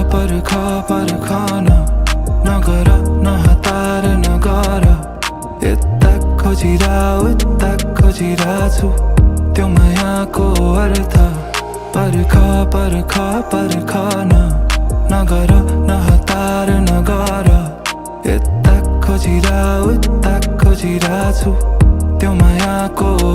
पर्खन नगर न हतार नगर यता खोजिरा उता खोजिरा छु त्यो मायाको अर्थ पर्खन नगर न हतार नगर यता खोजिरा उता खोजिरा छु त्यो मायाको